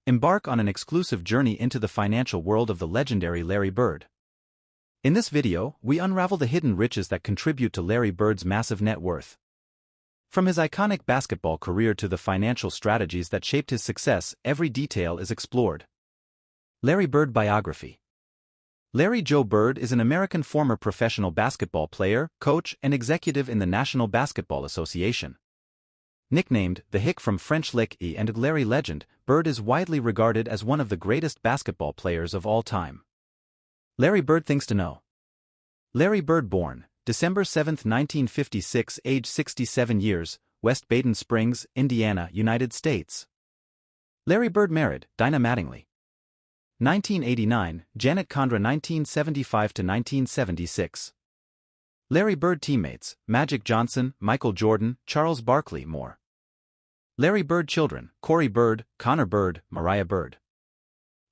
Embark on an exclusive journey into the financial world of the legendary Larry Bird. In this video, we unravel the hidden riches that contribute to Larry Bird's massive net worth. From his iconic basketball career to the financial strategies that shaped his success, every detail is explored. Larry Bird Biography. Larry Joe Bird is an American former professional basketball player, coach, and executive in the National Basketball Association. Nicknamed the Hick from French Lick and Larry Legend, Bird is widely regarded as one of the greatest basketball players of all time. Larry Bird Things to Know. Larry Bird born, December 7, 1956, age 67 years, West Baden Springs, Indiana, United States. Larry Bird married, Dinah Mattingly. 1989, Janet Condra 1975–1976. Larry Bird teammates, Magic Johnson, Michael Jordan, Charles Barkley, more. Larry Bird children, Corey Bird, Connor Bird, Mariah Bird.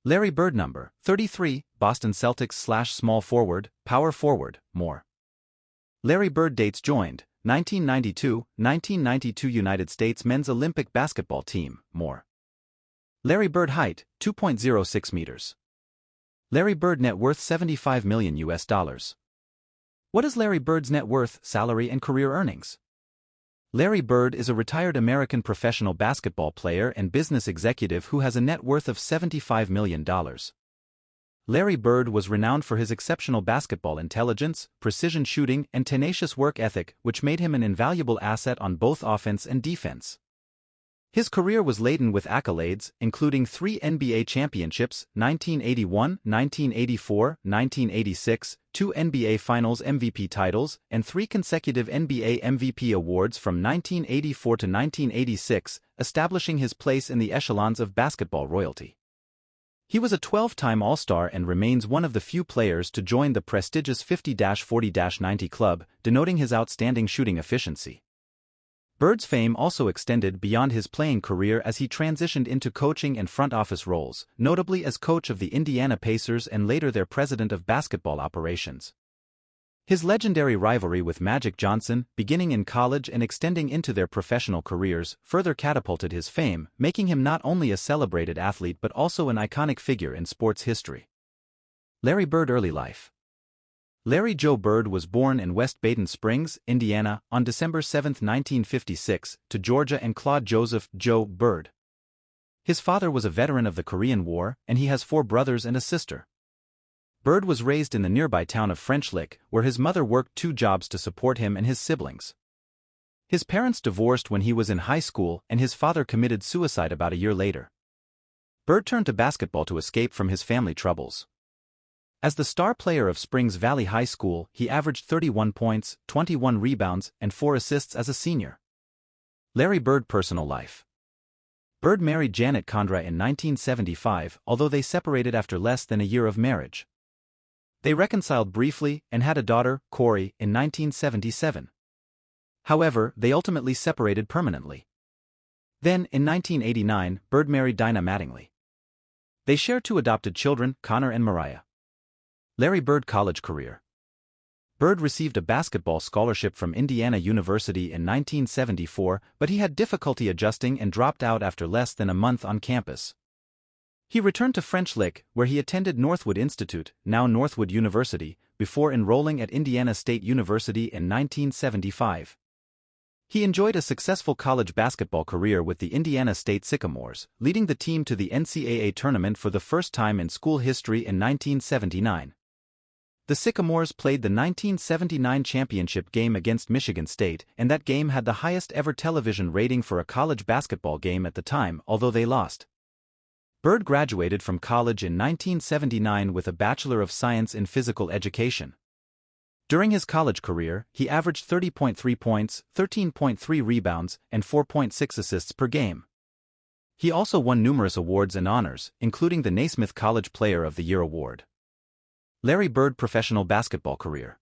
Larry Bird number, 33, Boston Celtics / small forward, power forward, more. Larry Bird dates joined, 1992 United States Men's Olympic Basketball Team, more. Larry Bird height, 2.06 meters. Larry Bird net worth $75 million US. What is Larry Bird's net worth, salary and career earnings? Larry Bird is a retired American professional basketball player and business executive who has a net worth of $75 million. Larry Bird was renowned for his exceptional basketball intelligence, precision shooting, and tenacious work ethic, which made him an invaluable asset on both offense and defense. His career was laden with accolades, including 3 NBA championships, 1981, 1984, 1986, 2 NBA Finals MVP titles, and 3 consecutive NBA MVP awards from 1984 to 1986, establishing his place in the echelons of basketball royalty. He was a 12-time All-Star and remains one of the few players to join the prestigious 50-40-90 club, denoting his outstanding shooting efficiency. Bird's fame also extended beyond his playing career as he transitioned into coaching and front office roles, notably as coach of the Indiana Pacers and later their president of basketball operations. His legendary rivalry with Magic Johnson, beginning in college and extending into their professional careers, further catapulted his fame, making him not only a celebrated athlete but also an iconic figure in sports history. Larry Bird early life. Larry Joe Bird was born in West Baden Springs, Indiana, on December 7, 1956, to Georgia and Claude Joseph Joe Bird. His father was a veteran of the Korean War, and he has 4 brothers and a sister. Bird was raised in the nearby town of French Lick, where his mother worked 2 jobs to support him and his siblings. His parents divorced when he was in high school, and his father committed suicide about a year later. Bird turned to basketball to escape from his family troubles. As the star player of Springs Valley High School, he averaged 31 points, 21 rebounds, and 4 assists as a senior. Larry Bird personal life. Bird married Janet Condra in 1975, although they separated after less than a year of marriage. They reconciled briefly and had a daughter, Corey, in 1977. However, they ultimately separated permanently. Then, in 1989, Bird married Dinah Mattingly. They share 2 adopted children, Connor and Mariah. Larry Bird college career. Bird received a basketball scholarship from Indiana University in 1974, but he had difficulty adjusting and dropped out after less than a month on campus. He returned to French Lick, where he attended Northwood Institute, now Northwood University, before enrolling at Indiana State University in 1975. He enjoyed a successful college basketball career with the Indiana State Sycamores, leading the team to the NCAA tournament for the first time in school history in 1979. The Sycamores played the 1979 championship game against Michigan State, and that game had the highest ever television rating for a college basketball game at the time, although they lost. Bird graduated from college in 1979 with a Bachelor of Science in Physical Education. During his college career, he averaged 30.3 points, 13.3 rebounds, and 4.6 assists per game. He also won numerous awards and honors, including the Naismith College Player of the Year award. Larry Bird professional basketball career.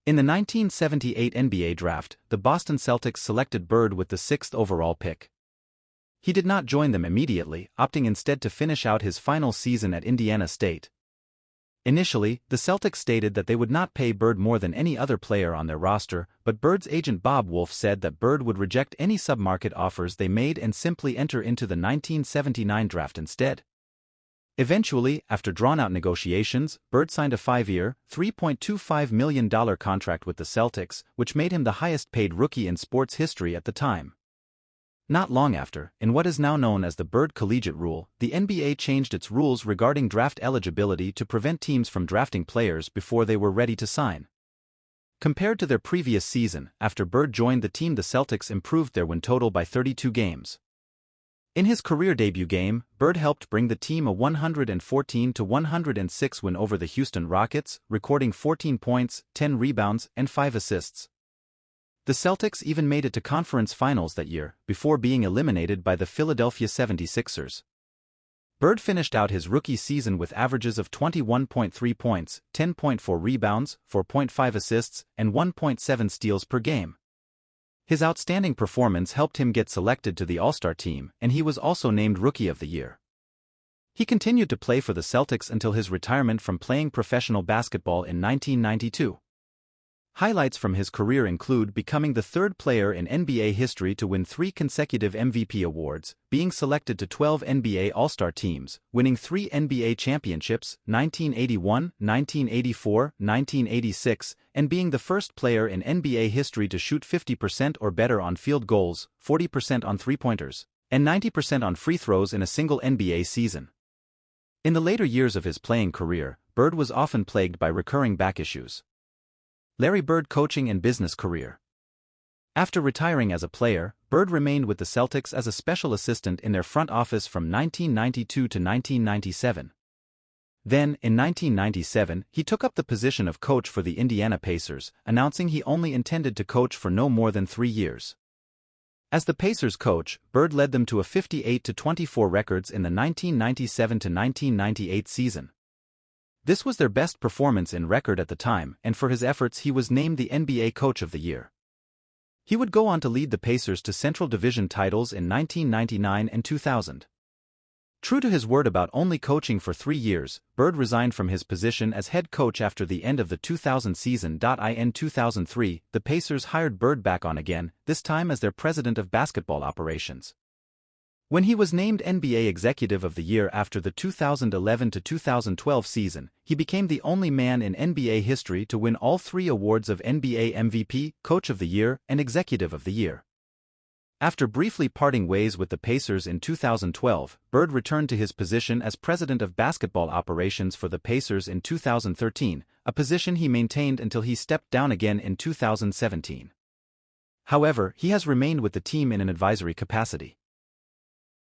In the 1978 NBA draft, the Boston Celtics selected Bird with the 6th overall pick. He did not join them immediately, opting instead to finish out his final season at Indiana State. Initially, the Celtics stated that they would not pay Bird more than any other player on their roster, but Bird's agent Bob Wolf said that Bird would reject any submarket offers they made and simply enter into the 1979 draft instead. Eventually, after drawn-out negotiations, Bird signed a 5-year, $3.25 million contract with the Celtics, which made him the highest-paid rookie in sports history at the time. Not long after, in what is now known as the Bird Collegiate Rule, the NBA changed its rules regarding draft eligibility to prevent teams from drafting players before they were ready to sign. Compared to their previous season, after Bird joined the team, the Celtics improved their win total by 32 games. In his career debut game, Bird helped bring the team a 114-106 win over the Houston Rockets, recording 14 points, 10 rebounds, and 5 assists. The Celtics even made it to conference finals that year, before being eliminated by the Philadelphia 76ers. Bird finished out his rookie season with averages of 21.3 points, 10.4 rebounds, 4.5 assists, and 1.7 steals per game. His outstanding performance helped him get selected to the All-Star team, and he was also named Rookie of the Year. He continued to play for the Celtics until his retirement from playing professional basketball in 1992. Highlights from his career include becoming the third player in NBA history to win 3 consecutive MVP awards, being selected to 12 NBA All-Star teams, winning 3 NBA championships, 1981, 1984, 1986, and being the first player in NBA history to shoot 50% or better on field goals, 40% on three-pointers, and 90% on free throws in a single NBA season. In the later years of his playing career, Bird was often plagued by recurring back issues. Larry Bird coaching and business career. After retiring as a player, Bird remained with the Celtics as a special assistant in their front office from 1992 to 1997. Then, in 1997, he took up the position of coach for the Indiana Pacers, announcing he only intended to coach for no more than 3 years. As the Pacers coach, Bird led them to a 58-24 records in the 1997-1998 season. This was their best performance in record at the time, and for his efforts he was named the NBA Coach of the Year. He would go on to lead the Pacers to Central Division titles in 1999 and 2000. True to his word about only coaching for 3 years, Bird resigned from his position as head coach after the end of the 2000 season. In 2003, the Pacers hired Bird back on again, this time as their president of basketball operations. When he was named NBA Executive of the Year after the 2011-2012 season, he became the only man in NBA history to win all 3 awards of NBA MVP, Coach of the Year, and Executive of the Year. After briefly parting ways with the Pacers in 2012, Bird returned to his position as President of Basketball Operations for the Pacers in 2013, a position he maintained until he stepped down again in 2017. However, he has remained with the team in an advisory capacity.